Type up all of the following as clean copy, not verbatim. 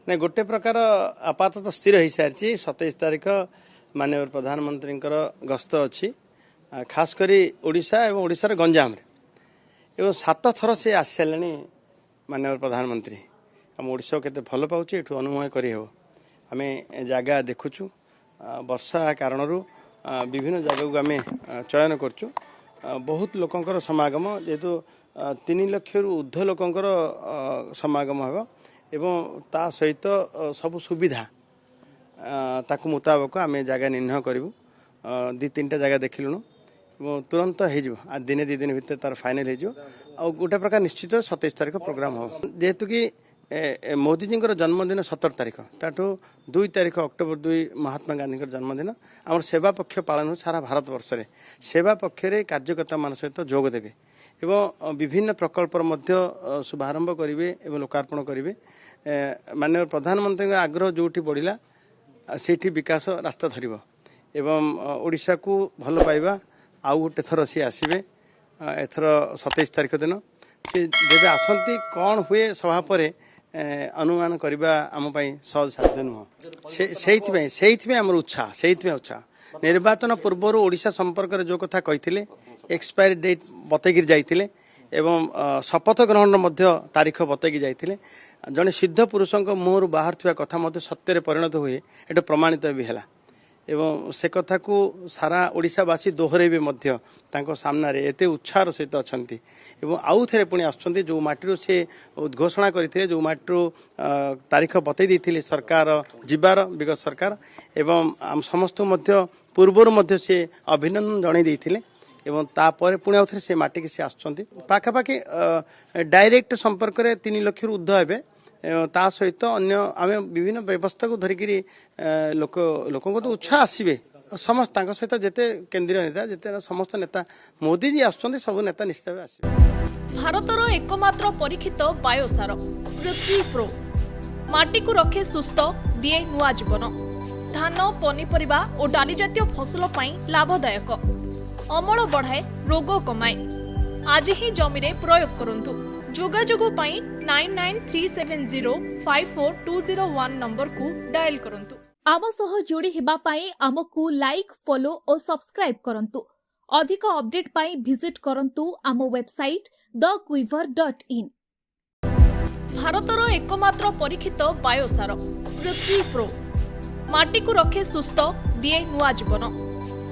नहीं गोटे प्रकार आपातत स्थिर हो सारी 27 तारीख माननीय प्रधानमंत्री गस्त अच्छी खास करी ओडिशा एवं ओडिशार गंजाम एवं 7 थर से आसी सारे माननीय प्रधानमंत्री आम ओडिशा केते भल पाउछ एठू अनुमय करी हो आम जगह देखुचु वर्षा कारण विभिन्न जगह को आम चयन करचु बहुत लोकंकर समागम जेहेतु 3 लाख ऊर्ध्व लोकंकर समागम हो एवं ता सहित सब सुविधा ताकू मुताबक आम जगह निर्णय करूँ 2-3 जगह देखिलुणु तुरंत हो दिने 2 दिन भितर तार फाइनल हो गोटे प्रकार निश्चित 27 तारीख प्रोग्राम हो जेहेतु कि मोदी जी जन्मदिन 17 तारीख ताठू 2 तारीख अक्टोबर 2 महात्मा गांधी जन्मदिन आम सेवा पक्ष पालन सारा भारत वर्ष में सेवा पक्षरे कार्यकर्ता मान सहित जोग देवे एवं विभिन्न प्रकल्पर मध्य शुभारंभ करेंगे एवं लोकार्पण करेंगे माननीय प्रधानमंत्री आग्रह जोटी बढ़ला से विकास रास्ता धरब एवं ओडिशा को भल पाइबा आउ गोटे थर सी आसवे एथर 27 तारीख दिन सी जब आसती कौन हुए सभा पर अनुमान करने आम सहज साध्य नुह से आम उत्साह से उत्साह निर्वाचन पूर्वर ओडिशा संपर्क में जो कथा कही एक्सपायरी डेट बतैक जाइए एवं शपथ ग्रहण तारीख बतैक जाइए जड़े सिद्ध पुरुषों मुहर बाहर थी कथा सत्य परिणत हुए ये प्रमाणित भी है एवं से कथा को सारा ओडिशावासी दोहरेबे सामना रे एते उत्साह सहित अच्छा आउ थे पुणी आसुँच जो माटी से उद्घोषणा करते जो माटी तारीख बतई देते सरकार जीवार विगत सरकार एवं आम समस्त पूर्वर से अभिनंदन जन देते एवं तापर पुणी आउ थे से माटी की सी आसुँच पाखापाखि डायरेक्ट संपर्क में 3 लाख ऊर्ध्व हे ता सहित अन्य आम विभिन्न व्यवस्था को धरिकी लोक तो उत्साह आसवे समस्त सहित जिते केंद्रीय नेता जिते समस्त नेता मोदी जी आसुँच सब नेता निश्चित भाव आसवे। भारतर एकमात्र परीक्षित बायोसार पृथ्वी प्रो माटी को रखे सुस्थ दिए नुआ जीवन धान पनीपरिबा और डाली जातीय फसल लाभदायक अमल बढ़ाए रोग कमाए आज ही जमी रे प्रयोग करंतु जोगाजोग 9937054201 नंबर को डायल करंतु। आम सह जोड़ी हेबा पाई आमको लाइक फॉलो और सब्सक्राइब करंतु अधिक अपडेट पाई विजिट करंतु आम वेबसाइट thequiver.in। भारतर एकमात्र परीक्षित बायोसार पृथ्वी प्रो माटी को रखे सुस्थ दिए नुआ जीवन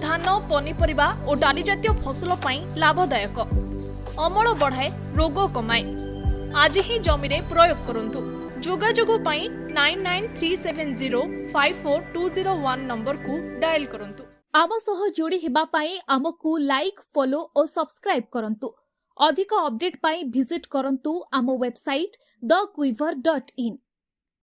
धान पनीपरिबा और डाली जातीय फसल लाभदायक अमल बढ़ाए रोग कमाए आज ही जमी रे प्रयोग करंतु जोगाजोग 9937054201 नंबर को डायल करंतु। आम सह जोड़ी हेबा पाई आमको लाइक फॉलो और सब्सक्राइब करंतु अधिक अपडेट पाई विजिट करंतु आम वेबसाइट thequiver.in।